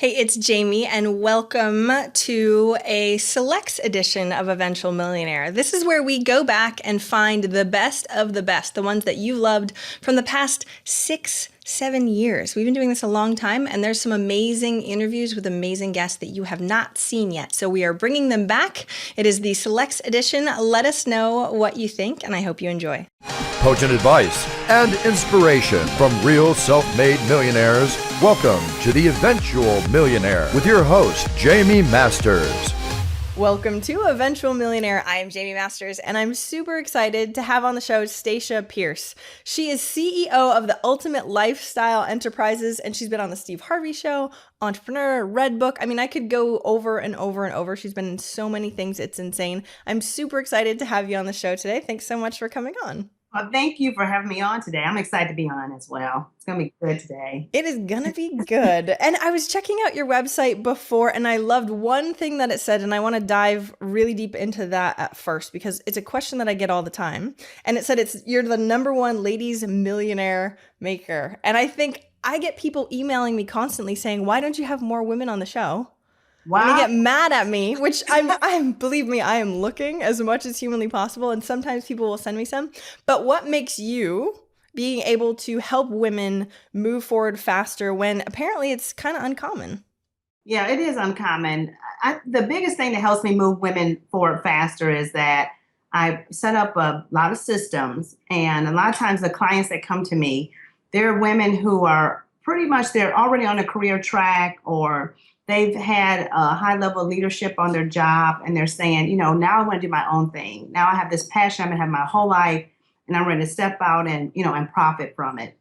Hey, it's Jamie, and welcome to a selects edition of Eventual Millionaire. This is where we go back and find the best of the best, the ones that you loved from the past 6-7 years. We've been doing this a long time, and there's some amazing interviews with amazing guests that you have not seen yet. So we are bringing them back. It is the selects edition. Let us know what you think, and I hope you enjoy. Potent advice and inspiration from real self-made millionaires. Welcome to the Eventual Millionaire with your host, Jaime Masters. Welcome to Eventual Millionaire. I am Jaime Masters, and I'm super excited to have on the show Stacia Pierce. She is CEO of the Ultimate Lifestyle Enterprises, and she's been on the Steve Harvey Show, Entrepreneur, Red Book. I mean, I could go over and over and over. She's been in so many things. It's insane. I'm super excited to have you on the show today. Thanks so much for coming on. Well, thank you for having me on today. I'm excited to be on as well. It's going to be good today. It is going to be good. And I was checking out your website before, and I loved one thing that it said, and I want to dive really deep into that at first because it's a question that I get all the time. And it said you're the #1 ladies millionaire maker. And I think I get people emailing me constantly saying, why don't you have more women on the show? Wow. And they get mad at me, which believe me, I am looking as much as humanly possible. And sometimes people will send me some. But what makes you being able to help women move forward faster when apparently it's kind of uncommon? Yeah, it is uncommon. The biggest thing that helps me move women forward faster is that I set up a lot of systems. And a lot of times the clients that come to me, they're women who are they're already on a career track, or they've had a high level of leadership on their job, and they're saying, now I want to do my own thing. Now I have this passion I've been having my whole life, and I'm ready to step out and, and profit from it.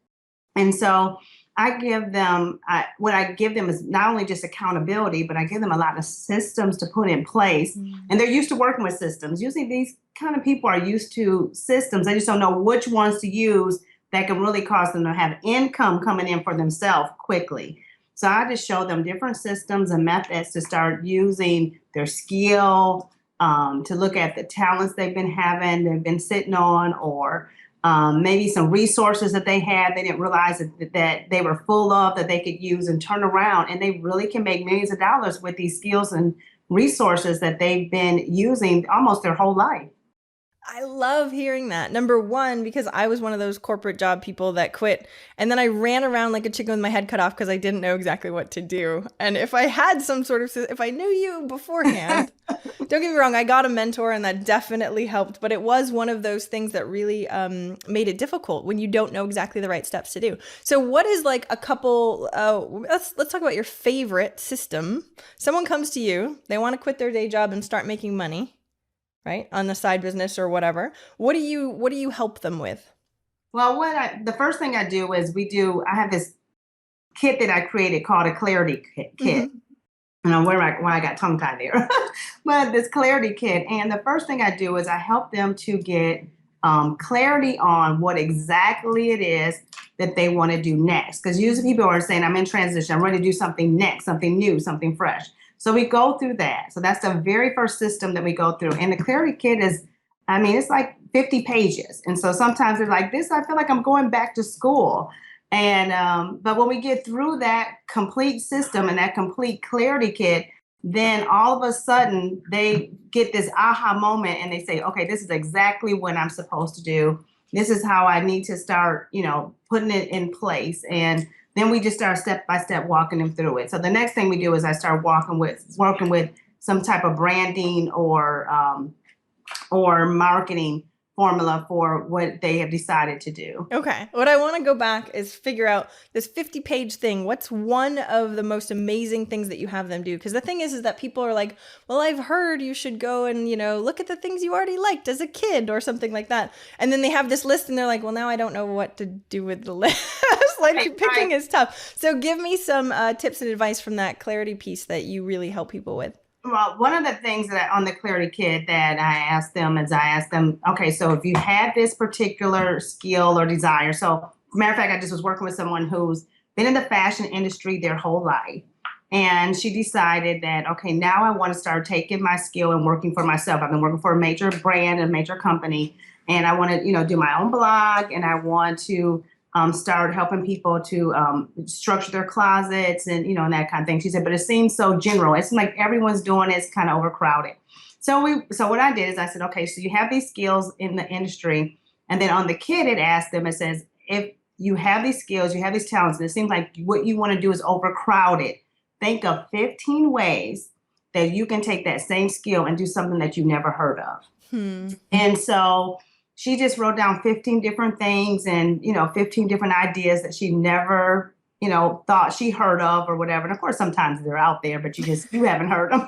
And so I give them, what I give them is not only just accountability, but I give them a lot of systems to put in place. And they're used to working with systems. Usually these kind of people are used to systems. They just don't know which ones to use that can really cause them to have income coming in for themselves quickly. So I just show them different systems and methods to start using their skill, to look at the talents they've been sitting on, or maybe some resources that they had they didn't realize that they were full of, that they could use and turn around. And they really can make millions of dollars with these skills and resources that they've been using almost their whole life. I love hearing that. #1, because I was one of those corporate job people that quit. And then I ran around like a chicken with my head cut off because I didn't know exactly what to do. And if I had if I knew you beforehand, don't get me wrong, I got a mentor and that definitely helped. But it was one of those things that really made it difficult when you don't know exactly the right steps to do. So what is like a couple, let's talk about your favorite system. Someone comes to you, they want to quit their day job and start making money, right? On the side business or whatever. What do you help them with? Well, the first thing I do is I have this kit that I created called a clarity kit. Mm-hmm. And why I got tongue tied there. But this clarity kit. And the first thing I do is I help them to get clarity on what exactly it is that they want to do next. Because usually people are saying, I'm in transition. I'm ready to do something next, something new, something fresh. So we go through that. So that's the very first system that we go through. And the clarity kit it's like 50 pages. And so sometimes they're like, I feel like I'm going back to school. And but when we get through that complete system and that complete clarity kit, then all of a sudden they get this aha moment and they say, okay, this is exactly what I'm supposed to do. This is how I need to start, putting it in place. And then we just start step by step walking them through it. So the next thing we do is I start working with some type of branding or marketing formula for what they have decided to do. Okay. What I want to go back is figure out this 50-page thing. What's one of the most amazing things that you have them do? Because the thing is that people are like, well, I've heard you should go and, look at the things you already liked as a kid or something like that. And then they have this list and they're like, well, now I don't know what to do with the list. Picking is tough. So give me some tips and advice from that clarity piece that you really help people with. Well, one of the things that on the clarity kit that I ask them, okay, so if you had this particular skill or desire, so matter of fact, I just was working with someone who's been in the fashion industry their whole life. And she decided that, okay, now I want to start taking my skill and working for myself. I've been working for a major brand, a major company, and I want to, do my own blog, and I want to started helping people to structure their closets and, and that kind of thing. She said, but it seems so general. It's like everyone's doing it. It's kind of overcrowded. So what I did is I said, okay, so you have these skills in the industry. And then on the kit, it asked them, it says, if you have these skills, you have these talents, and it seems like what you want to do is overcrowded. Think of 15 ways that you can take that same skill and do something that you've never heard of. And so she just wrote down 15 different things and, 15 different ideas that she never, thought she heard of or whatever. And of course, sometimes they're out there, but you haven't heard them.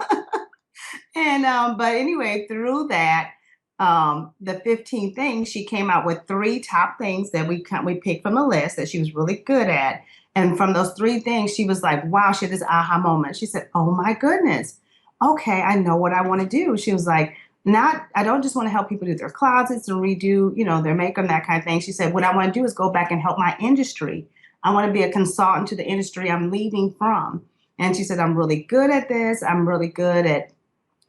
And, but anyway, through that, the 15 things, she came out with 3 top things that we picked from a list that she was really good at. And from those 3 things, she was like, wow, she had this aha moment. She said, oh my goodness. Okay, I know what I want to do. She was like, I don't just want to help people do their closets and redo, their makeup and that kind of thing. She said, what I want to do is go back and help my industry. I want to be a consultant to the industry I'm leaving from. And she said, I'm really good at this.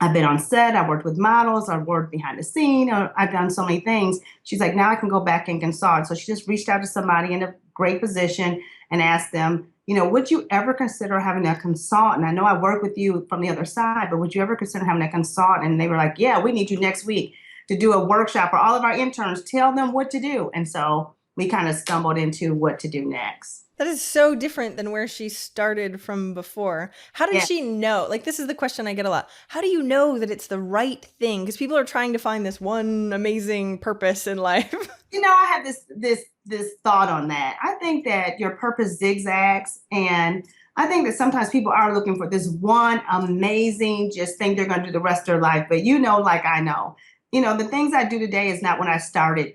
I've been on set, I've worked with models, I've worked behind the scene, I've done so many things. She's like, now I can go back and consult. So she just reached out to somebody in a great position and asked them, would you ever consider having a consultant? I know I work with you from the other side, but would you ever consider having a consultant? And they were like, yeah, we need you next week to do a workshop for all of our interns, tell them what to do. And so we kind of stumbled into what to do next. That is so different than where she started from before. How did she know? Like, this is the question I get a lot. How do you know that it's the right thing? Because people are trying to find this one amazing purpose in life. I have this thought on that. I think that your purpose zigzags, and I think that sometimes people are looking for this one amazing just thing they're going to do the rest of their life. But like I know, the things I do today is not what I started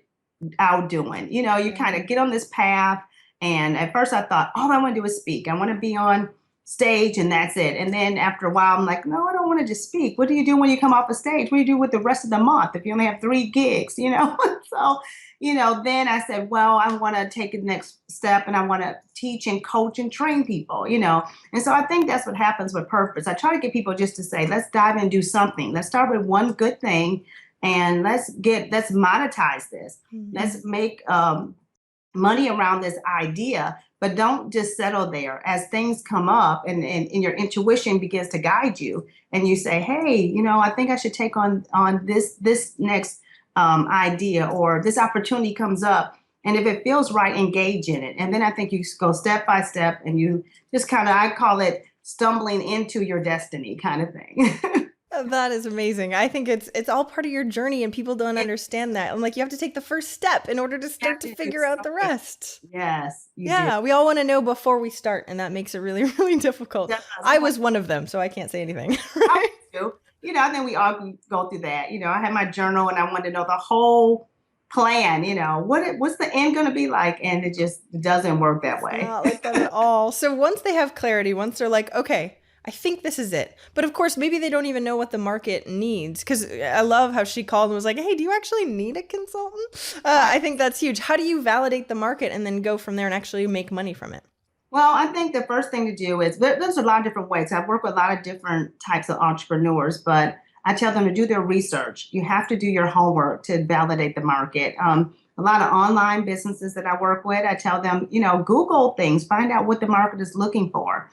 out doing. You kind of get on this path. And at first I thought, all I want to do is speak. I want to be on stage and that's it. And then after a while, I'm like, no, I don't want to just speak. What do you do when you come off a stage? What do you do with the rest of the month if you only have 3 gigs, So, then I said, well, I want to take the next step and I want to teach and coach and train people, And so I think that's what happens with purpose. I try to get people just to say, let's dive in and do something. Let's start with one good thing and let's monetize this. Let's make, money around this idea, but don't just settle there. As things come up and your intuition begins to guide you and you say, hey, I think I should take on this next idea, or this opportunity comes up. And if it feels right, engage in it. And then I think you go step by step and you just I call it stumbling into your destiny kind of thing. That is amazing. I think it's all part of your journey and people don't understand that. I'm like, you have to take the first step in order to start to figure out the rest. Yes. Yeah, we all want to know before we start, and that makes it really, really difficult. I was one of them, so I can't say anything. I do. I think we all go through that. I had my journal and I wanted to know the whole plan, what's the end going to be like? And it just doesn't work that way. Not like that at all. So once they have clarity, once they're like, okay, I think this is it. But of course, maybe they don't even know what the market needs. Because I love how she called and was like, hey, do you actually need a consultant? I think that's huge. How do you validate the market and then go from there and actually make money from it? Well, I think the first thing to do is, there's a lot of different ways. I work with a lot of different types of entrepreneurs, but I tell them to do their research. You have to do your homework to validate the market. A lot of online businesses that I work with, I tell them, Google things, find out what the market is looking for.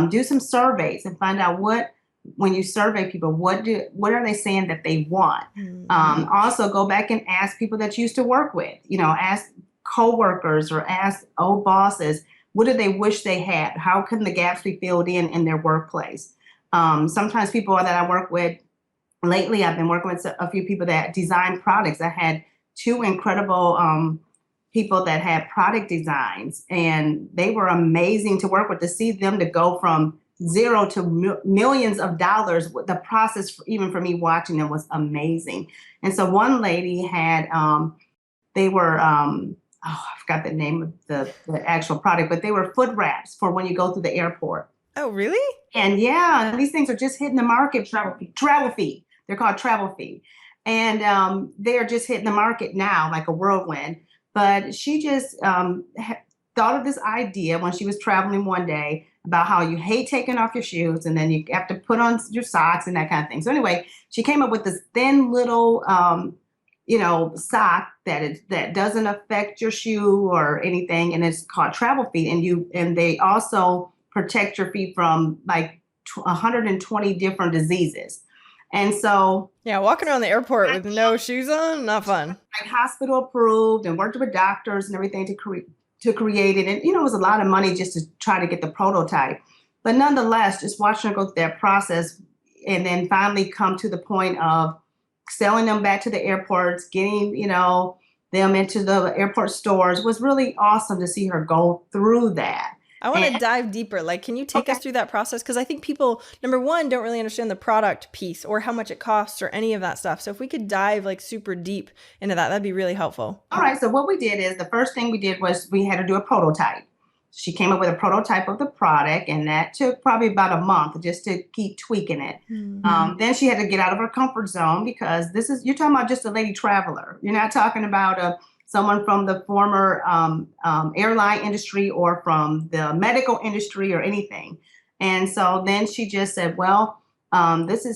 Do some surveys and find out when you survey people, what are they saying that they want? Also go back and ask people that you used to work with, ask coworkers or ask old bosses, what do they wish they had? How can the gaps be filled in their workplace? Sometimes people that I work with lately, I've been working with a few people that design products. I had 2 incredible people that had product designs, and they were amazing to work with. To see them to go from zero to millions of dollars, the process, even for me watching them, was amazing. And so one lady had, they were, I forgot the name of the actual product, but they were foot wraps for when you go through the airport. Oh, really? And yeah, these things are just hitting the market. Travel feed. They're called travel feed. And they're just hitting the market now like a whirlwind. But she just thought of this idea when she was traveling one day about how you hate taking off your shoes and then you have to put on your socks and that kind of thing. So anyway, she came up with this thin little sock that doesn't affect your shoe or anything, and it's called travel feet. And they also protect your feet from like 120 different diseases. And so, Yeah, walking around the airport with no shoes on, not fun. like hospital approved, and worked with doctors and everything to create it. And it was a lot of money just to try to get the prototype. But nonetheless, just watching her go through that process and then finally come to the point of selling them back to the airports, getting, them into the airport stores was really awesome to see her go through that. I want to dive deeper. Like, can you take us through that process? Because I think people, number one, don't really understand the product piece or how much it costs or any of that stuff. So if we could dive like super deep into that, that'd be really helpful. All right. So what we did is the first thing we did was we had to do a prototype. She came up with a prototype of the product, and that took probably about a month just to keep tweaking it. Mm-hmm. Then she had to get out of her comfort zone, because you're talking about just a lady traveler. You're not talking about someone from the former airline industry or from the medical industry or anything. And so then she just said, well,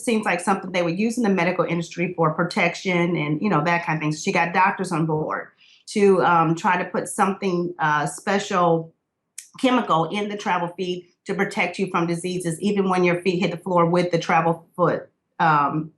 seems like something they would use in the medical industry for protection and, that kind of thing. So she got doctors on board to try to put something special chemical in the travel feet to protect you from diseases, even when your feet hit the floor with the travel foot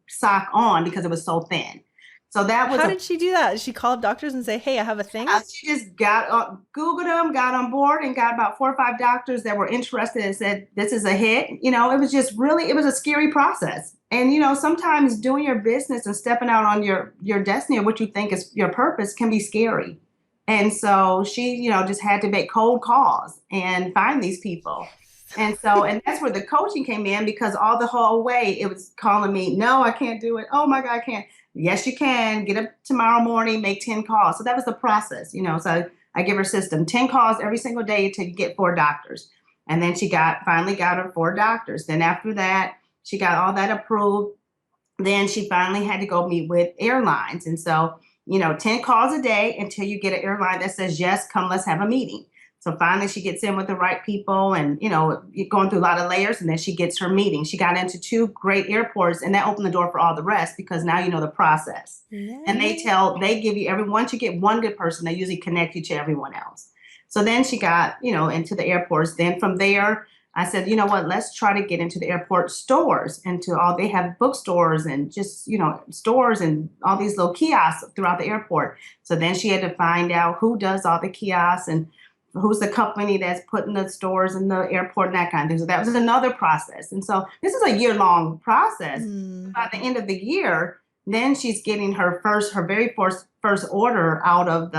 sock on, because it was so thin. So that was. How did she do that? Did she call up doctors and say, "Hey, I have a thing"? She just Googled them, got on board, and got about 4 or 5 doctors that were interested and said, "This is a hit." It was just really, it was a scary process. And sometimes doing your business and stepping out on your destiny or what you think is your purpose can be scary. And so she, just had to make cold calls and find these people. And that's where the coaching came in, because all the whole way it was calling me, "No, I can't do it. Oh my God, I can't." Yes, you can. Get up tomorrow morning, make 10 calls. So that was the process, So I give her system 10 calls every single day until you get 4 doctors. And then she finally got her 4 doctors. Then after that, she got all that approved. Then she finally had to go meet with airlines. And so, 10 calls a day until you get an airline that says, "Yes, come, let's have a meeting." So finally she gets in with the right people, and, going through a lot of layers, and then she gets her meeting. She got into 2 great airports, and that opened the door for all the rest, because now you know the process. Yeah. And they give you once you get one good person, they usually connect you to everyone else. So then she got, into the airports. Then from there, I said, you know what, let's try to get into the airport stores, they have bookstores and just, stores and all these little kiosks throughout the airport. So then she had to find out who does all the kiosks and who's the company that's putting the stores in the airport and that kind of thing. So that was another process. And so this is a year-long process. By the end of the year, then she's getting her very first order out of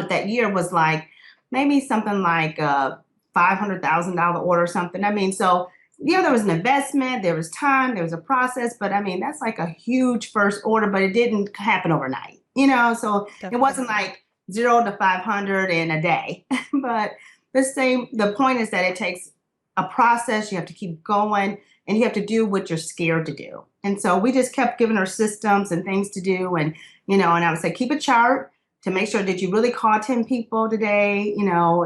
that year was like maybe something like a $500,000 order or something. So there was an investment, there was time, there was a process, but that's like a huge first order, but it didn't happen overnight, so Definitely. It wasn't like 0 to 500 in a day. But the point is that it takes a process. You have to keep going, and you have to do what you're scared to do. And so we just kept giving her systems and things to do. And, and I would say, keep a chart to make sure that you really call 10 people today.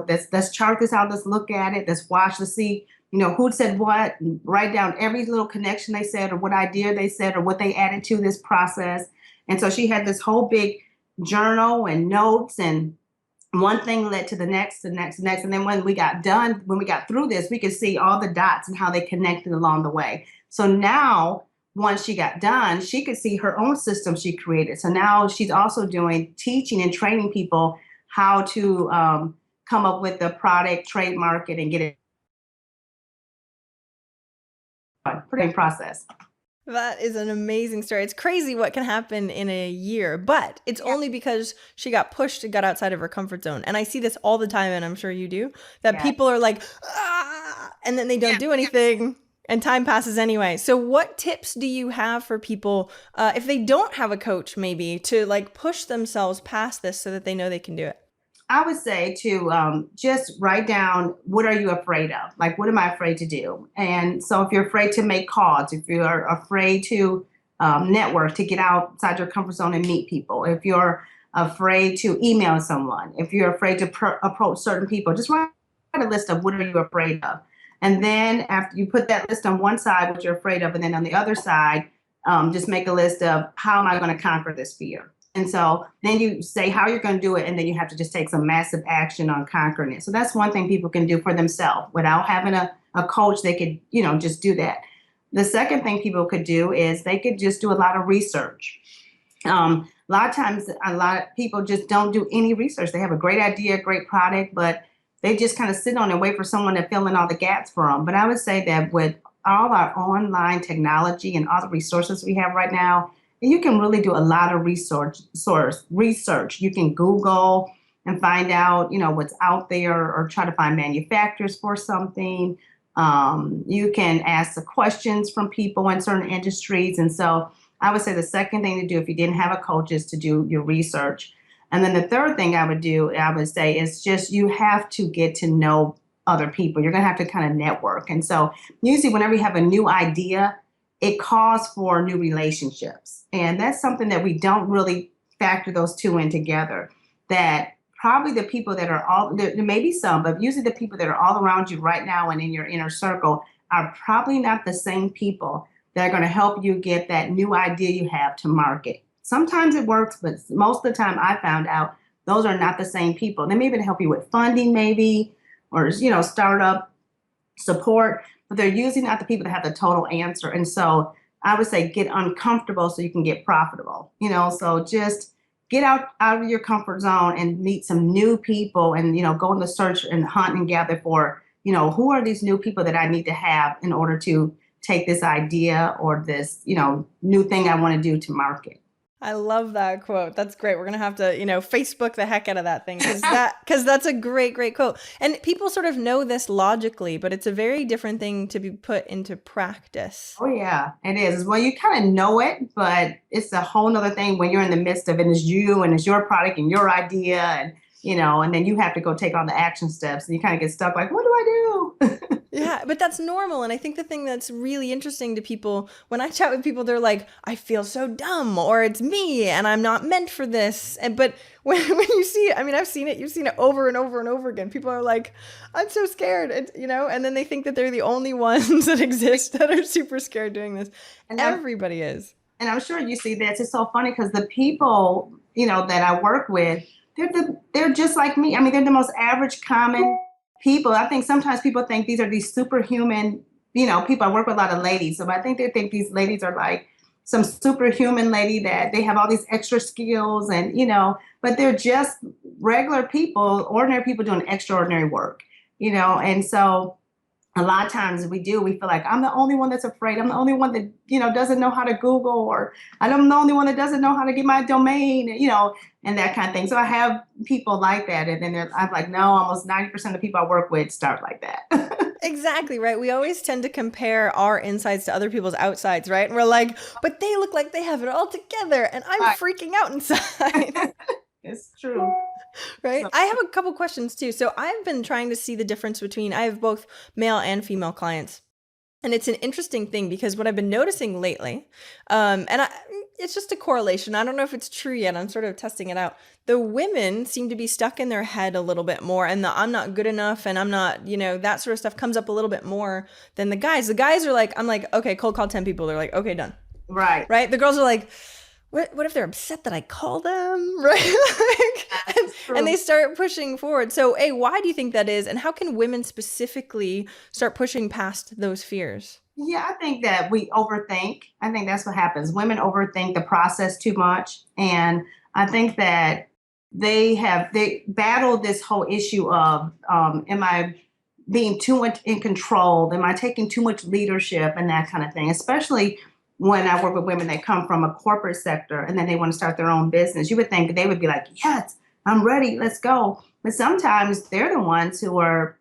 Let's chart this out. Let's look at it. Let's watch, let's see, who said what, and write down every little connection they said, or what idea they said, or what they added to this process. And so she had this whole big journal and notes, and one thing led to the next, and then when we got through this, we could see all the dots and how they connected along the way. So now, once she got done, she could see her own system she created. So now she's also doing teaching and training people how to come up with the product, trademark it, and get it. Pretty process. That is an amazing story. It's crazy what can happen in a year, but it's only because she got pushed and got outside of her comfort zone. And I see this all the time, and I'm sure you do, that people are like, and then they don't do anything, and time passes anyway. So what tips do you have for people if they don't have a coach, maybe, to like push themselves past this so that they know they can do it? I would say to just write down, what are you afraid of? Like, what am I afraid to do? And so if you're afraid to make calls, if you're afraid to network, to get outside your comfort zone and meet people, if you're afraid to email someone, if you're afraid to approach certain people, just write a list of what are you afraid of. And then after you put that list on one side, what you're afraid of, and then on the other side, just make a list of how am I going to conquer this fear. And so then you say how you're going to do it, and then you have to just take some massive action on conquering it. So that's one thing people can do for themselves without having a coach. They could, just do that. The second thing people could do is they could just do a lot of research. A lot of times, a lot of people just don't do any research. They have a great idea, great product, but they just kind of sit on and wait for someone to fill in all the gaps for them. But I would say that with all our online technology and all the resources we have right now, you can really do a lot of research. You can Google and find out, what's out there, or try to find manufacturers for something. You can ask the questions from people in certain industries. And so I would say the second thing to do if you didn't have a coach is to do your research. And then the third thing I would say is just you have to get to know other people. You're going to have to kind of network. And so usually whenever you have a new idea, it calls for new relationships. And that's something that we don't really factor those two in together. That probably the people that are there may be some, but usually the people that are all around you right now and in your inner circle are probably not the same people that are going to help you get that new idea you have to market. Sometimes it works, but most of the time I found out those are not the same people. They may even help you with funding maybe, or, startup support, but they're usually not the people that have the total answer. And so I would say get uncomfortable so you can get profitable, so just get out of your comfort zone and meet some new people and, go in the search and hunt and gather for, who are these new people that I need to have in order to take this idea or this, new thing I want to do to market. I love that quote. That's great. We're going to have to, Facebook the heck out of that thing because that's a great, great quote. And people sort of know this logically, but it's a very different thing to be put into practice. Oh, yeah, it is. Well, you kind of know it, but it's a whole nother thing when you're in the midst of it and it's you and it's your product and your idea and, and then you have to go take all the action steps and you kind of get stuck like, what do I do? Yeah, but that's normal. And I think the thing that's really interesting to people, when I chat with people, they're like, I feel so dumb, or it's me and I'm not meant for this. But when you see it, I've seen it, you've seen it over and over and over again. People are like, I'm so scared, and then they think that they're the only ones that exist that are super scared doing this. And everybody is. And I'm sure you see that. It's so funny because the people, that I work with, they're just like me. They're the most average, common people. I think sometimes people think these are these superhuman, people. I work with a lot of ladies. So I think they think these ladies are like some superhuman lady that they have all these extra skills and, but they're just regular people, ordinary people doing extraordinary work, and so a lot of times we feel like I'm the only one that's afraid. I'm the only one that, doesn't know how to Google, or I'm the only one that doesn't know how to get my domain, and that kind of thing. So I have people like that. And then I'm like, no, almost 90% of the people I work with start like that. Exactly, right? We always tend to compare our insides to other people's outsides, right? And we're like, but they look like they have it all together and I'm freaking out inside. It's true. Right. I have a couple questions too. So I've been trying to see the difference between, I have both male and female clients. And it's an interesting thing because what I've been noticing lately, it's just a correlation. I don't know if it's true yet. I'm sort of testing it out. The women seem to be stuck in their head a little bit more, and I'm not good enough and I'm not, that sort of stuff comes up a little bit more than the guys. The guys are like, I'm like, okay, cold call 10 people. They're like, okay, done. Right. Right. The girls are like, what if they're upset that I call them, right? and they start pushing forward. So, why do you think that is? And how can women specifically start pushing past those fears? Yeah, I think that we overthink. I think that's what happens. Women overthink the process too much. And I think that they battle this whole issue of, am I being too much in control? Am I taking too much leadership and that kind of thing, especially when I work with women that come from a corporate sector and then they want to start their own business. You would think they would be like, yes, I'm ready, let's go. But sometimes they're the ones who are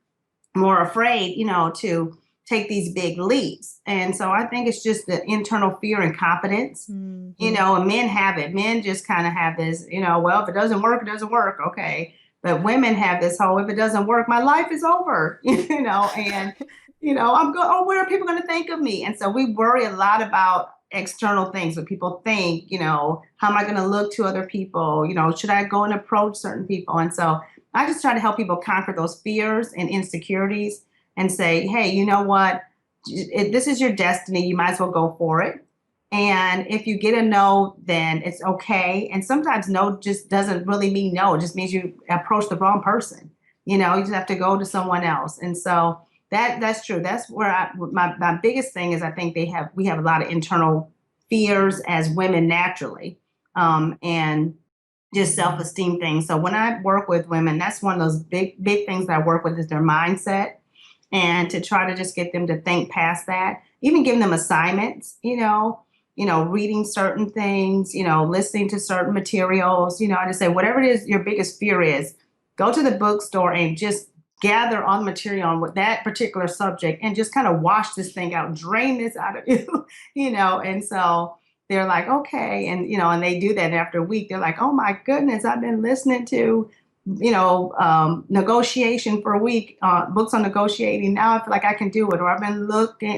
more afraid, to take these big leaps. And so I think it's just the internal fear and confidence, and men have it. Men just kind of have this, well, if it doesn't work, it doesn't work. Okay. But women have this whole, if it doesn't work, my life is over, and I'm going, what are people going to think of me? And so we worry a lot about external things, what people think, how am I going to look to other people? Should I go and approach certain people? And so I just try to help people conquer those fears and insecurities and say, hey, you know what? This is your destiny. You might as well go for it. And if you get a no, then it's okay. And sometimes no just doesn't really mean no. It just means you approach the wrong person. You just have to go to someone else. And so that's true. That's where my biggest thing is I think we have a lot of internal fears as women naturally. And just self-esteem things. So when I work with women, that's one of those big things that I work with is their mindset and to try to just get them to think past that, even giving them assignments, reading certain things, listening to certain materials, I just say, whatever it is your biggest fear is, go to the bookstore and just gather all the material on what that particular subject and just kind of wash this thing out, drain this out of you, and so they're like, okay. And they do that. And after a week, they're like, oh my goodness, I've been listening to, negotiation for a week, books on negotiating. Now I feel like I can do it. Or I've been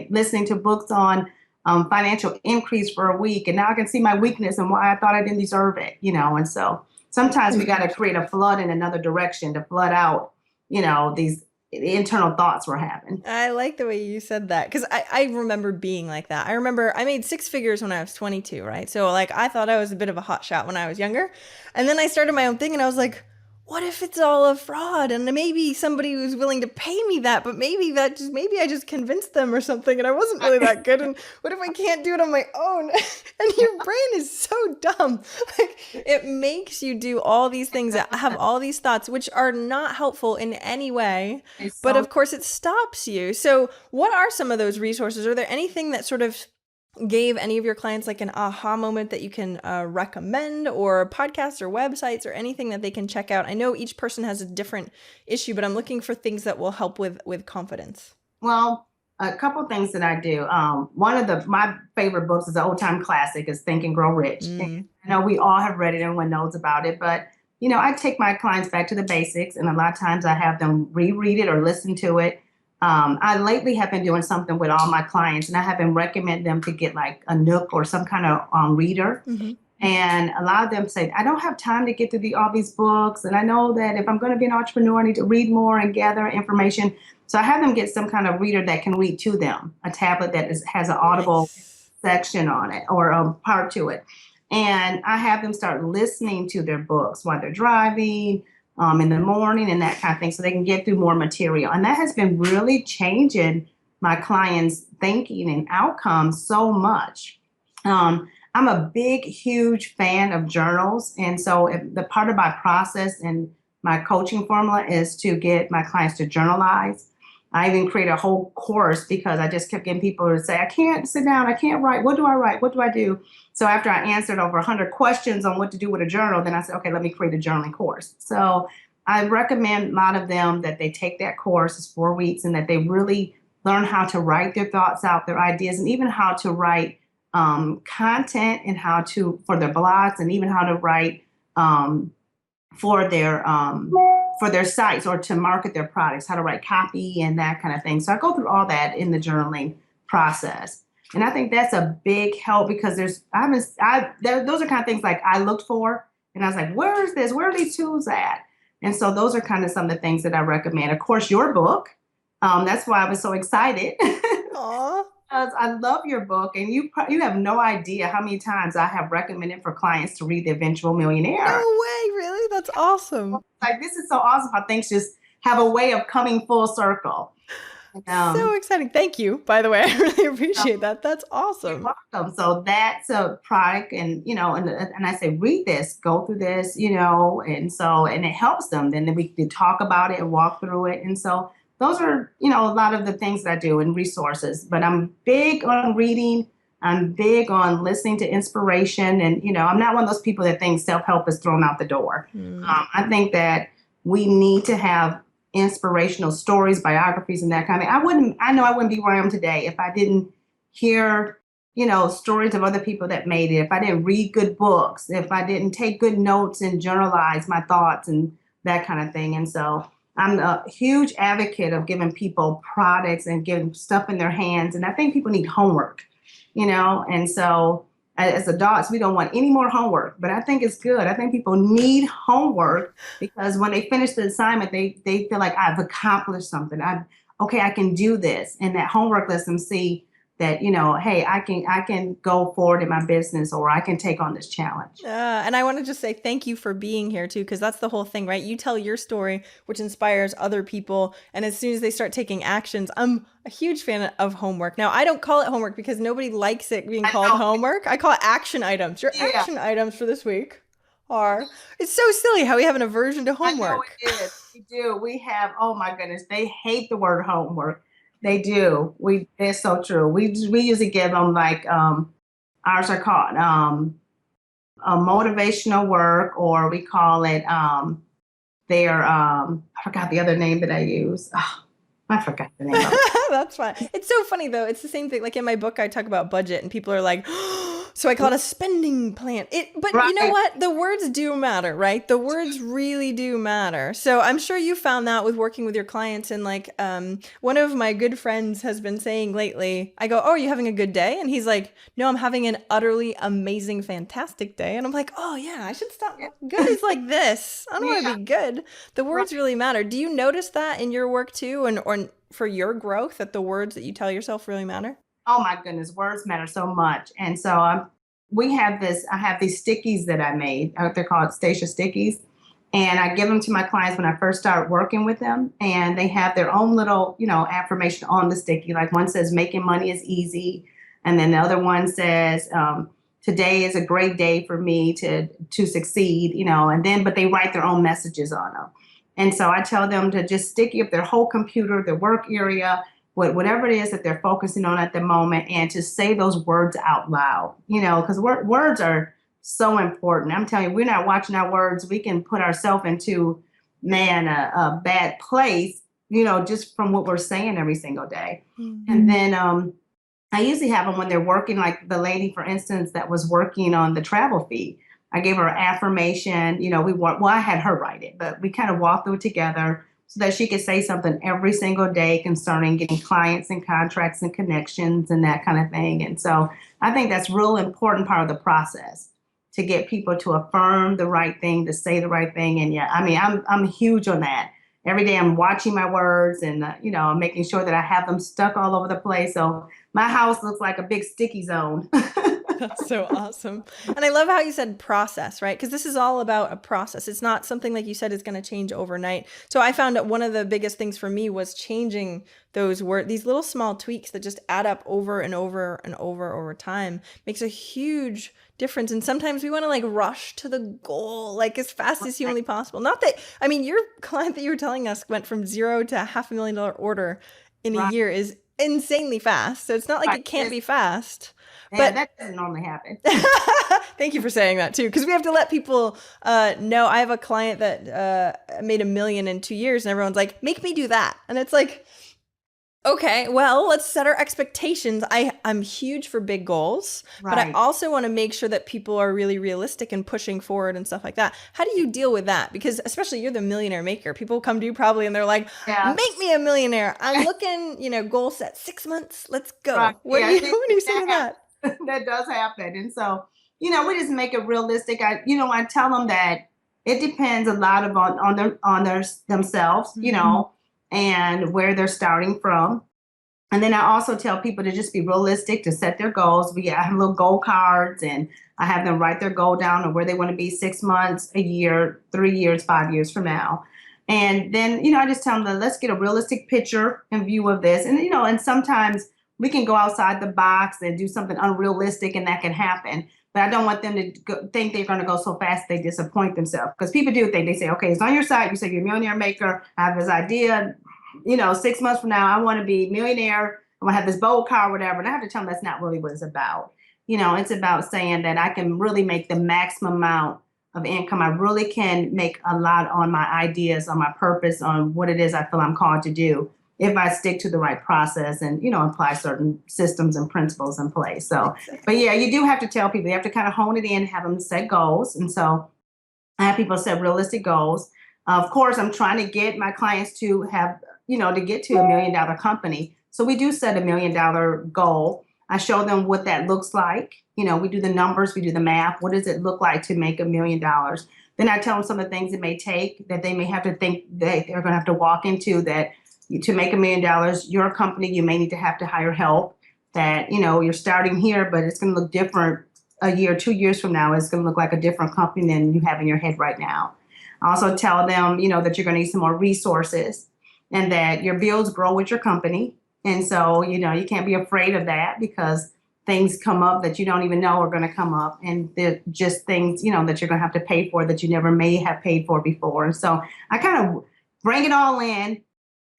listening to books on financial increase for a week. And now I can see my weakness and why I thought I didn't deserve it, And so sometimes we got to create a flood in another direction to flood out, these internal thoughts we're having. I like the way you said that because I remember being like that. I remember I made six figures when I was 22, right? So like I thought I was a bit of a hot shot when I was younger. And then I started my own thing and I was like, what if it's all a fraud? And maybe somebody was willing to pay me that, but maybe I just convinced them or something and I wasn't really that good. And what if I can't do it on my own? And your brain is so dumb. Like it makes you do all these things that have all these thoughts, which are not helpful in any way. But of course it stops you. So what are some of those resources? Are there anything that sort of gave any of your clients like an aha moment that you can recommend, or podcasts or websites or anything that they can check out? I know each person has a different issue, but I'm looking for things that will help with confidence. Well, a couple things that I do. One of my favorite books is an old time classic is Think and Grow Rich. And I know we all have read it, everyone knows about it, but I take my clients back to the basics, and a lot of times I have them reread it or listen to it. I lately have been doing something with all my clients, and I have been recommending them to get like a Nook or some kind of reader. Mm-hmm. And a lot of them say, I don't have time to get through all these books. And I know that if I'm going to be an entrepreneur, I need to read more and gather information. So I have them get some kind of reader that can read to them, a tablet that has an audible section on it or a part to it. And I have them start listening to their books while they're driving, in the morning and that kind of thing, so they can get through more material. And that has been really changing my clients' thinking and outcomes so much. I'm a big, huge fan of journals. And so the part of my process and my coaching formula is to get my clients to journalize. I even created a whole course because I just kept getting people to say, I can't sit down, I can't write. What do I write? What do I do? So after I answered over 100 questions on what to do with a journal, then I said, okay, let me create a journaling course. So I recommend a lot of them that they take that course. It's 4 weeks, and that they really learn how to write their thoughts out, their ideas, and even how to write content and for their blogs, and even how to write for their sites or to market their products, how to write copy and that kind of thing. So I go through all that in the journaling process. And I think that's a big help because those are kind of things like I looked for, and I was like, where is this? Where are these tools at? And so those are kind of some of the things that I recommend. Of course, your book. That's why I was so excited. Aww. Because I love your book, and you have no idea how many times I have recommended for clients to read The Eventual Millionaire. No way, really? That's awesome. Like, this is so awesome how things just have a way of coming full circle. So exciting. Thank you, by the way. I really appreciate that. That's awesome. You're welcome. So that's a product, and I say, read this, go through this, and it helps them. Then we can talk about it and walk through it. And so those are, a lot of the things that I do and resources. But I'm big on reading. I'm big on listening to inspiration. And, I'm not one of those people that thinks self-help is thrown out the door. I think that we need to have inspirational stories, biographies, and that kind of thing. I know I wouldn't be where I am today if I didn't hear, stories of other people that made it, if I didn't read good books, if I didn't take good notes and journalize my thoughts and that kind of thing. And so I'm a huge advocate of giving people products and giving stuff in their hands. And I think people need homework, and so as adults, we don't want any more homework, but I think it's good. I think people need homework because when they finish the assignment, they feel like I've accomplished something. I can do this. And that homework lets them see that, hey, I can go forward in my business, or I can take on this challenge. And I want to just say thank you for being here too, because that's the whole thing, right? You tell your story, which inspires other people. And as soon as they start taking actions, I'm a huge fan of homework. Now, I don't call it homework because nobody likes it being I called know. homework. I call it action items. Your Yeah, action items for this week are, it's so silly how we have an aversion to I know homework. it is. We do. We have, oh my goodness, they hate the word homework. They do. It's so true. We usually give them like, ours are called a motivational work, or we call it their I forgot the other name that I use. Oh, I forgot the name of it. That's fine. It's so funny though. It's the same thing. Like in my book, I talk about budget, and people are like, so I call it a spending plan. But you know Right. what? The words do matter, right? The words really do matter. So I'm sure you found that with working with your clients. And like, one of my good friends has been saying lately, I go, "Oh, are you having a good day?" And he's like, "No, I'm having an utterly amazing, fantastic day." And I'm like, "Oh yeah, I should stop. Good is like this. I don't want Yeah. to be good." The words really matter. Do you notice that in your work too, and or for your growth, that the words that you tell yourself really matter? Oh my goodness, words matter so much. And so we have this. I have these stickies that I made. They're called Stacia stickies, and I give them to my clients when I first start working with them. And they have their own little, affirmation on the sticky. Like one says, "Making money is easy," and then the other one says, "Today is a great day for me to succeed." And then but they write their own messages on them. And so I tell them to just sticky up their whole computer, their work area, whatever it is that they're focusing on at the moment, and to say those words out loud, because words are so important. I'm telling you, we're not watching our words. We can put ourselves into, man, a bad place, just from what we're saying every single day. And then I usually have them when they're working, like the lady, for instance, that was working on the travel fee. I gave her an affirmation. I had her write it, but we kind of walked through it together so that she could say something every single day concerning getting clients and contracts and connections and that kind of thing. And so I think that's real important part of the process, to get people to affirm the right thing, to say the right thing. And yeah, I mean, I'm huge on that. Every day I'm watching my words, and I'm making sure that I have them stuck all over the place. So my house looks like a big sticky zone. That's so awesome. And I love how you said process, right? Because this is all about a process. It's not something like you said is going to change overnight. So I found that one of the biggest things for me was changing those words, these little small tweaks that just add up over and over and over time makes a huge difference. And sometimes we want to like rush to the goal, like as fast as humanly possible. Not that, I mean, your client that you were telling us went from zero to $500,000 order in a Right. year is insanely fast. So it's not like Right. it can't be fast. Yeah, But that doesn't normally happen. thank you for saying that too, because we have to let people know. I have a client that made $1 million in 2 years, and everyone's like, "Make me do that," and it's like, okay, well, let's set our expectations. I'm huge for big goals, but I Right. also want to make sure that people are really realistic and pushing forward and stuff like that. How do you deal with that? Because especially you're the millionaire maker. People come to you probably and they're like, Yeah. "Make me a millionaire. I'm looking, goal set 6 months. Let's go." Right. What Yeah, do you what do you say to that that? that does happen. And so, we just make it realistic. I tell them that it depends a lot of on their themselves, and where they're starting from. And then I also tell people to just be realistic, to set their goals. I have little goal cards, and I have them write their goal down of where they want to be 6 months, a year, 3 years, 5 years from now. And then, I just tell them that let's get a realistic picture and view of this. And sometimes we can go outside the box and do something unrealistic, and that can happen. But I don't want them to think they're going to go so fast they disappoint themselves. Because people do think, they say, okay, it's on your site. You say you're a millionaire maker. I have this idea. 6 months from now, I want to be a millionaire. I want to have this bold car, whatever. And I have to tell them that's not really what it's about. It's about saying that I can really make the maximum amount of income. I really can make a lot on my ideas, on my purpose, on what it is I feel I'm called to do, if I stick to the right process and, apply certain systems and principles in place. So, but yeah, you do have to tell people, you have to kind of hone it in, have them set goals. And so I have people set realistic goals. Of course, I'm trying to get my clients to have, to get to $1 million company. So we do set $1 million goal. I show them what that looks like. We do the numbers, we do the math. What does it look like to make $1 million? Then I tell them some of the things it may take, that they may have to think that they're going to have to walk into, that to make $1 million, your company, you may need to have to hire help. that, you know, you're starting here, but it's going to look different a year, 2 years from now. It's going to look like a different company than you have in your head right now. I also tell them, you know, that you're going to need some more resources and that your bills grow with your company. And so, you know, you can't be afraid of that because things come up that you don't even know are going to come up. And they're just things, you know, that you're going to have to pay for that you never may have paid for before. And so I kind of bring it all in,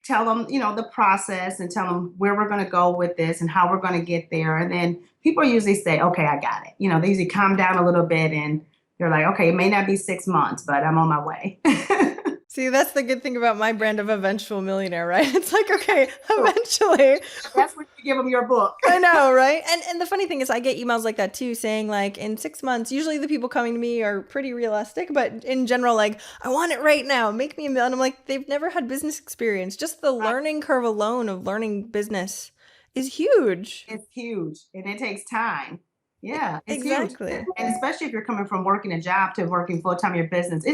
tell them, you know, the process and tell them where we're going to go with this and how we're going to get there. And then people usually say, okay, I got it. You know, they usually calm down a little bit and they're like, okay, it may not be 6 months, but I'm on my way. See, that's the good thing about my brand of eventual millionaire, right? It's like, okay, eventually. That's when you give them your book. I know, right? And the funny thing is I get emails like that too, saying like in 6 months, usually the people coming to me are pretty realistic, but in general, like, I want it right now, make me a million. And I'm like, they've never had business experience. Just the learning curve alone of learning business is huge. It's huge and it takes time. Yeah, it's Exactly. huge. And especially if you're coming from working a job to working full time in your business,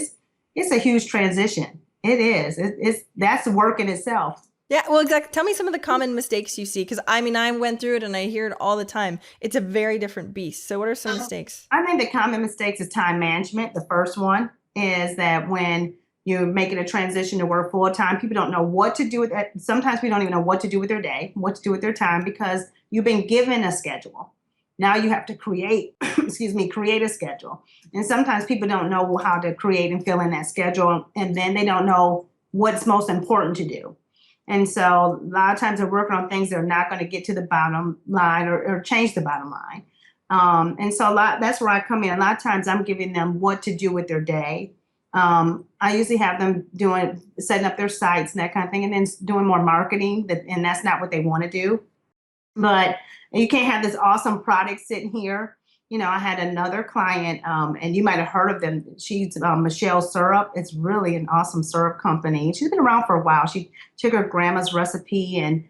it's a huge transition. It is. That's work in itself. Yeah, well, exactly. Tell me some of the common mistakes you see, because I mean, I went through it and I hear it all the time. It's a very different beast. So what are some mistakes? I think the common mistakes is time management. The first one is that when you're making a transition to work full time, people don't know what to do with that. Sometimes we don't even know what to do with their day, what to do with their time because you've been given a schedule. Now you have to create, create a schedule. And sometimes people don't know how to create and fill in that schedule. And then they don't know what's most important to do. And so a lot of times they're working on things that are not going to get to the bottom line or change the bottom line. And so that's where I come in. A lot of times I'm giving them what to do with their day. I usually have them setting up their sites and that kind of thing, and then doing more marketing. And that's not what they want to do. But you can't have this awesome product sitting here. You know, I had another client, and you might have heard of them. She's Michelle Syrup. It's really an awesome syrup company. She's been around for a while. She took her grandma's recipe and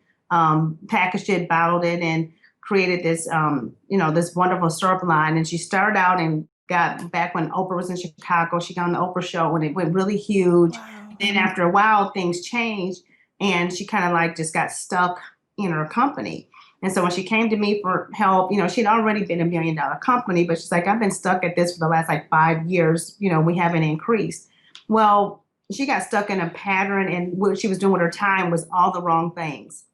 packaged it, bottled it, and created this, this wonderful syrup line. And she started out and got back when Oprah was in Chicago. She got on the Oprah show and it went really huge. Wow. Then after a while, things changed, and she kind of like just got stuck in her company. And so when she came to me for help, you know, she'd already been $1 million company, but she's like, I've been stuck at this for the last like 5 years. You know, we haven't increased. Well, she got stuck in a pattern, and what she was doing with her time was all the wrong things.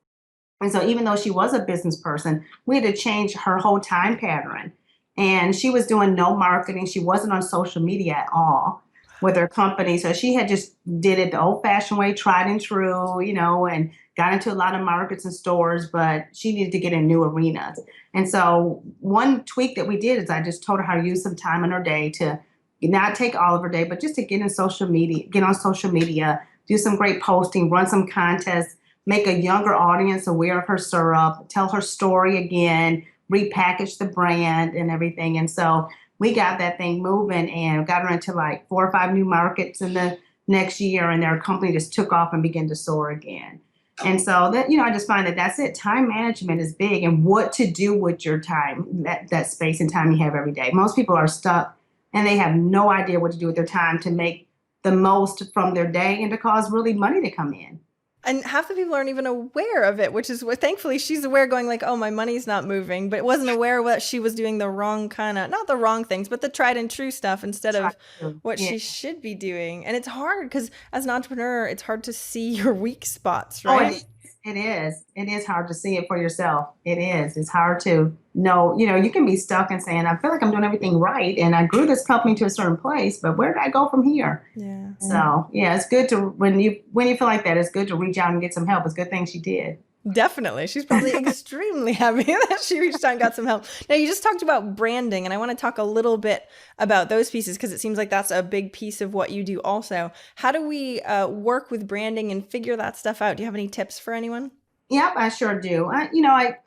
And so even though she was a business person, we had to change her whole time pattern. And she was doing no marketing. She wasn't on social media at all with her company. So she had just did it the old fashioned way, tried and true, you know, and got into a lot of markets and stores, but she needed to get in new arenas. And so one tweak that we did is I just told her how to use some time in her day to not take all of her day, but just to get on social media, do some great posting, run some contests, make a younger audience aware of her syrup, tell her story again, repackage the brand and everything. And so we got that thing moving and got her into like 4 or 5 new markets in the next year, and their company just took off and began to soar again. And so that, you know, I just find that that's it. Time management is big, and what to do with your time, that space and time you have every day. Most people are stuck and they have no idea what to do with their time to make the most from their day and to cause really money to come in. And half the people aren't even aware of it, which is what, thankfully, she's aware, going like, oh, my money's not moving, but wasn't aware what she was doing the wrong kind of, not the wrong things, but the tried and true stuff instead of what she should be doing. And it's hard because as an entrepreneur, it's hard to see your weak spots, right? It is. It is hard to see it for yourself. It is. It's hard to know, you know, you can be stuck and saying, I feel like I'm doing everything right. And I grew this company to a certain place, but where did I go from here? Yeah. So, yeah, it's good to, when you feel like that, it's good to reach out and get some help. It's a good thing she did. Definitely. She's probably extremely happy that she reached out and got some help. Now, you just talked about branding, and I want to talk a little bit about those pieces because it seems like that's a big piece of what you do also. How do we work with branding and figure that stuff out? Do you have any tips for anyone? Yep, I sure do. I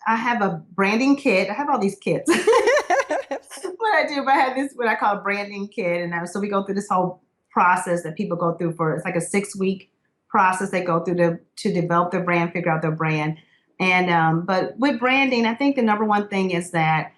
have a branding kit. I have all these kits. What I do, but I have this, what I call a branding kit. And so we go through this whole process that people go through it's like a 6-week process they go through to develop their brand, figure out their brand. And but with branding, I think the number one thing is that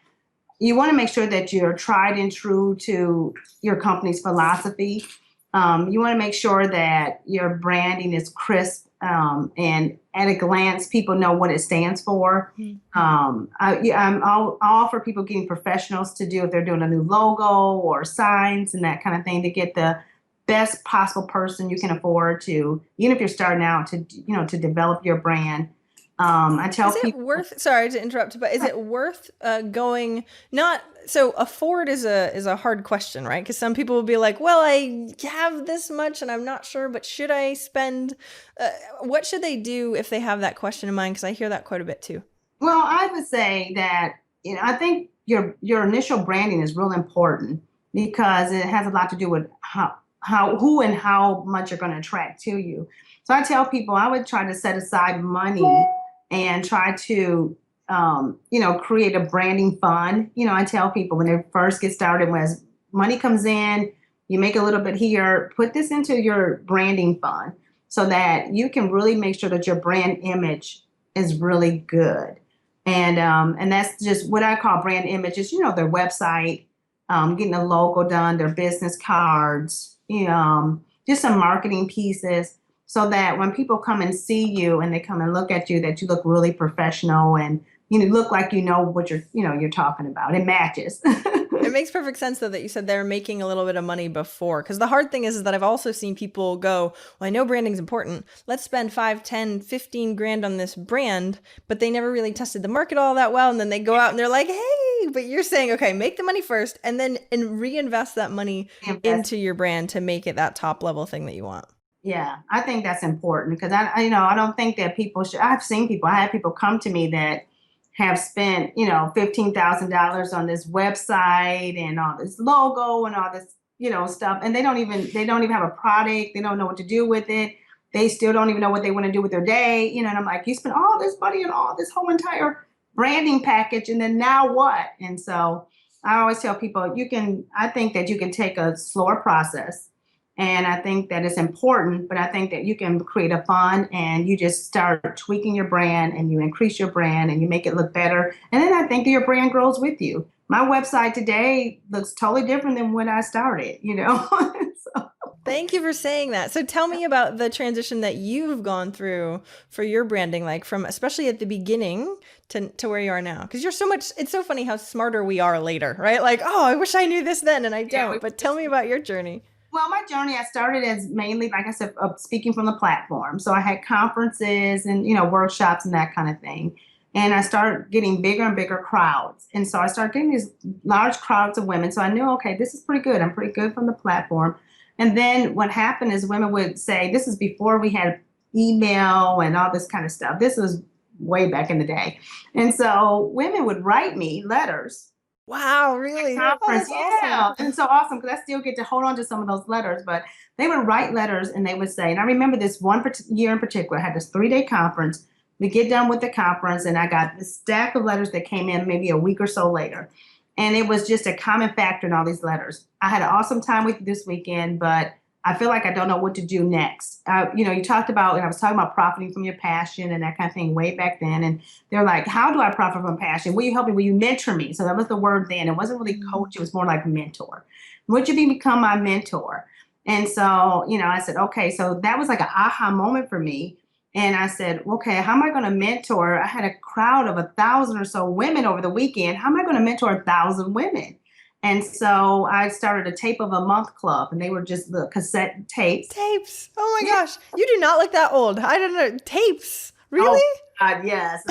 you want to make sure that you're tried and true to your company's philosophy. You want to make sure that your branding is crisp and at a glance, people know what it stands for. I'll offer people getting professionals to do if they're doing a new logo or signs and that kind of thing to get the best possible person you can afford to, even if you're starting out to, to develop your brand. I tell Is it people, worth, sorry to interrupt, but is it worth going, not, so afford is a hard question, right? Because some people will be like, well, I have this much and I'm not sure, but should I spend, what should they do if they have that question in mind? Because I hear that quite a bit too. well, I would say that, I think your initial branding is real important because it has a lot to do with who and how much you're going to attract to you. So I tell people I would try to set aside money and try to, create a branding fund. I tell people when they first get started, as money comes in, you make a little bit here, put this into your branding fund so that you can really make sure that your brand image is really good. And that's just what I call brand images, their website, getting a logo done, their business cards, just some marketing pieces so that when people come and see you and they come and look at you, that you look really professional and look like what you're talking about. It matches. It makes perfect sense though that you said they're making a little bit of money before. Because the hard thing is that I've also seen people go, well, I know branding's important. Let's spend 5, 10, 15 grand on this brand, but they never really tested the market all that well. And then they go out and they're like, hey, but you're saying, okay, make the money first and then reinvest that money into your brand to make it that top level thing that you want. Yeah, I think that's important because I don't think that people should. I had people come to me that have spent, $15,000 on this website and all this logo and all this, stuff. And they don't even have a product. They don't know what to do with it. They still don't even know what they want to do with their day. And I'm like, you spent all this money on all this whole entire branding package. And then now what? And so I always tell people I think that you can take a slower process. And I think that it's important, but I think that you can create a fund and you just start tweaking your brand and you increase your brand and you make it look better. And then I think that your brand grows with you. My website today looks totally different than when I started, So. Thank you for saying that. So tell me about the transition that you've gone through for your branding, like from especially at the beginning to where you are now. Because it's so funny how smarter we are later, right? Like, oh, I wish I knew this then and I don't. But tell me about your journey. Well, my journey, I started as mainly, like I said, speaking from the platform. So I had conferences and, workshops and that kind of thing. And I started getting bigger and bigger crowds. And so I started getting these large crowds of women. So I knew, okay, this is pretty good. I'm pretty good from the platform. And then what happened is women would say, this is before we had email and all this kind of stuff. This was way back in the day. And so women would write me letters. Wow, really? Conference, Oh, yeah. awesome. And so awesome because I still get to hold on to some of those letters, but they would write letters and they would say, and I remember this one year in particular, I had this 3-day conference. We get done with the conference and I got this stack of letters that came in maybe a week or so later. And it was just a common factor in all these letters. I had an awesome time with you this weekend, but I feel like I don't know what to do next. You talked about, and I was talking about profiting from your passion and that kind of thing way back then. And they're like, how do I profit from passion? Will you help me? Will you mentor me? So that was the word then. It wasn't really coach. It was more like mentor. Would you become my mentor? And so, I said, okay, so that was like an aha moment for me. And I said, okay, how am I going to mentor? I had a crowd of 1,000 or so women over the weekend. How am I going to mentor 1,000 women? And so I started a tape of a month club, and they were just the cassette tapes. Tapes. Oh my gosh. You do not look that old. I don't know. Tapes. Really? Oh, God, yes.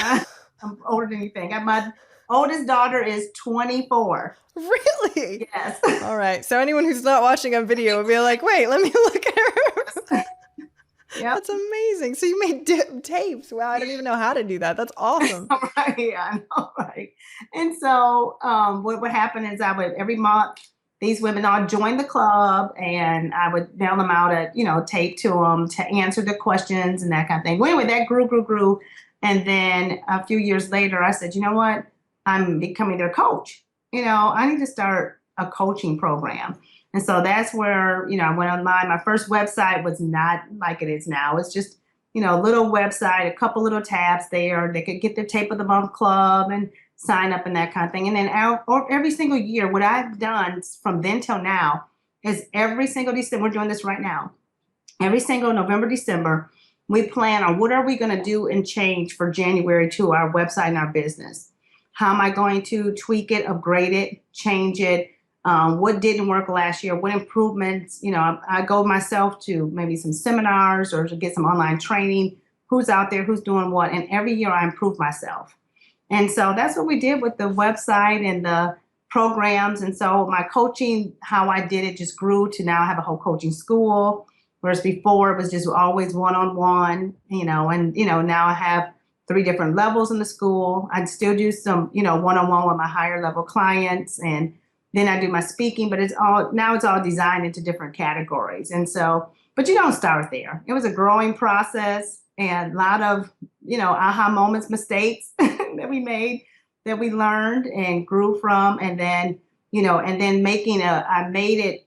I'm older than you think. My oldest daughter is 24. Really? Yes. All right. So anyone who's not watching on video would be like, wait, let me look at her. Yep. That's amazing. So you made tapes. Wow, I don't even know how to do that. That's awesome. Right, yeah, I know, right. And so what would happen is I would every month these women all join the club and I would mail them out a tape to them to answer the questions and that kind of thing. Well, anyway, that grew. And then a few years later, I said, you know what? I'm becoming their coach. I need to start a coaching program. And so that's where, I went online. My first website was not like it is now. It's just, a little website, a couple little tabs there. They could get their tape of the month club and sign up and that kind of thing. And then every single year, what I've done from then till now is every single December, we're doing this right now. Every single November, December, We plan on what are we going to do and change for January to our website and our business. How am I going to tweak it, upgrade it, change it? What didn't work last year? What improvements? I go myself to maybe some seminars or to get some online training. Who's out there? Who's doing what? And every year I improve myself. And so that's what we did with the website and the programs. And so my coaching, how I did it, just grew to now have a whole coaching school. Whereas before it was just always one-on-one, now I have 3 different levels in the school. I still do some, one-on-one with my higher level clients. And then I do my speaking, but it's all designed into different categories. And so, but you don't start there. It was a growing process and a lot of, aha moments, mistakes that we made, that we learned and grew from. And then, I made it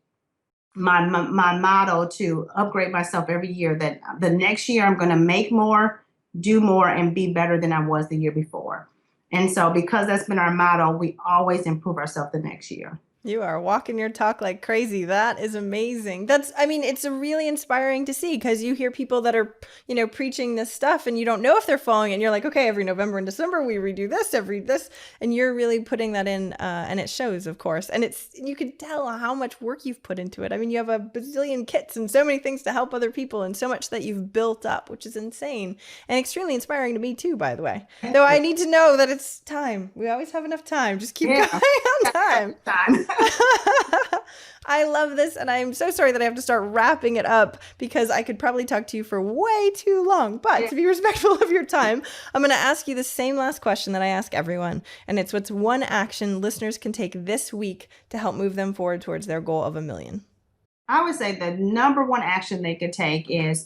my motto to upgrade myself every year, that the next year I'm going to make more, do more, and be better than I was the year before. And so because that's been our motto, we always improve ourselves the next year. You are walking your talk like crazy. That is amazing. It's really inspiring to see, because you hear people that are, preaching this stuff and you don't know if they're following it. And you're like, okay, every November and December, we redo this, and you're really putting that in, and it shows, of course. And you could tell how much work you've put into it. I mean, you have a bazillion kits and so many things to help other people and so much that you've built up, which is insane and extremely inspiring to me too, by the way. Though I need to know that it's time. We always have enough time. Just keep going on time. I love this, and I'm so sorry that I have to start wrapping it up, because I could probably talk to you for way too long. But to be respectful of your time, I'm going to ask you the same last question that I ask everyone, and it's, what's one action listeners can take this week to help move them forward towards their goal of 1 million? I would say the number one action they could take is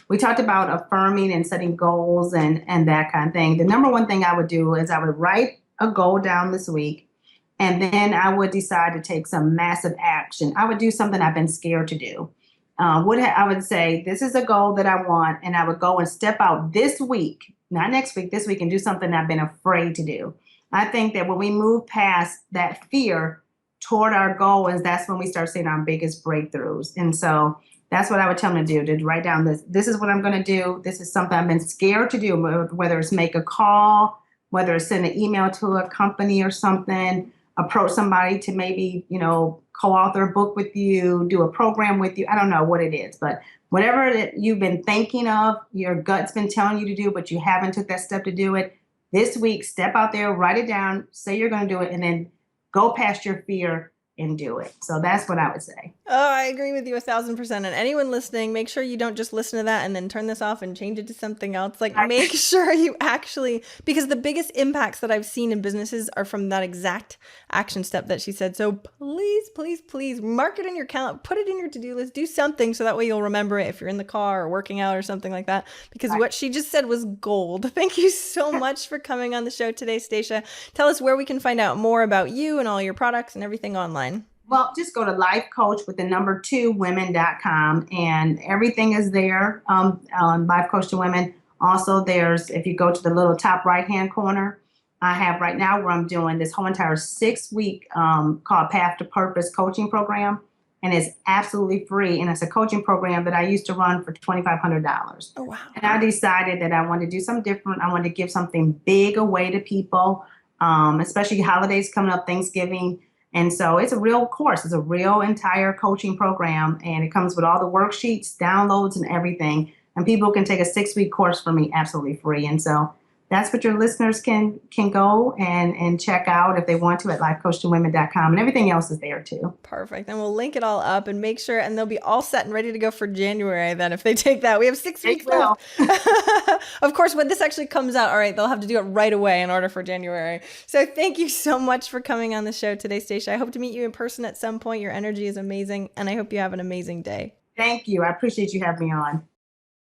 we talked about affirming and setting goals and that kind of thing. The number one thing I would do is I would write a goal down this week. And then I would decide to take some massive action. I would do something I've been scared to do. I would say, this is a goal that I want, and I would go and step out this week, not next week, this week, and do something I've been afraid to do. I think that when we move past that fear toward our goal, that's when we start seeing our biggest breakthroughs. And so that's what I would tell them to do, to write down this is what I'm going to do. This is something I've been scared to do, whether it's make a call, whether it's send an email to a company or something, approach somebody to maybe, co-author a book with you, do a program with you. I don't know what it is, but whatever that you've been thinking of, your gut's been telling you to do, but you haven't took that step to do it. This week, step out there, write it down, say you're going to do it, and then go past your fear and do it. So that's what I would say. Oh, I agree with you 1,000%. And anyone listening, make sure you don't just listen to that and then turn this off and change it to something else. Like, make sure you actually, because the biggest impacts that I've seen in businesses are from that exact action step that she said. So please, please, please mark it in your calendar, put it in your to-do list, do something so that way you'll remember it if you're in the car or working out or something like that. Because what she just said was gold. Thank you so much for coming on the show today, Stacia. Tell us where we can find out more about you and all your products and everything online. Well, just go to lifecoach2women.com, and everything is there on Life Coach to Women. Also, if you go to the little top right-hand corner, I have right now where I'm doing this whole entire 6-week called Path to Purpose coaching program, and it's absolutely free. And it's a coaching program that I used to run for $2,500. Oh, wow. And I decided that I wanted to do something different. I wanted to give something big away to people, especially holidays coming up, Thanksgiving. And so it's a real course. It's a real entire coaching program, and it comes with all the worksheets, downloads, and everything. And people can take a 6-week course for me absolutely free. And so that's what your listeners can go and check out if they want to at lifecoach2women.com, and everything else is there too. Perfect. And we'll link it all up and make sure, and they'll be all set and ready to go for January then if they take that. We have 6 weeks left. Of course, when this actually comes out, all right, they'll have to do it right away in order for January. So thank you so much for coming on the show today, Stacia. I hope to meet you in person at some point. Your energy is amazing, and I hope you have an amazing day. Thank you. I appreciate you having me on.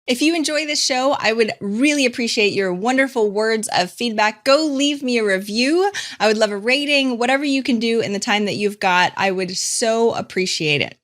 If you enjoy this show, I would really appreciate your wonderful words of feedback. Go leave me a review. I would love a rating, whatever you can do in the time that you've got. I would so appreciate it.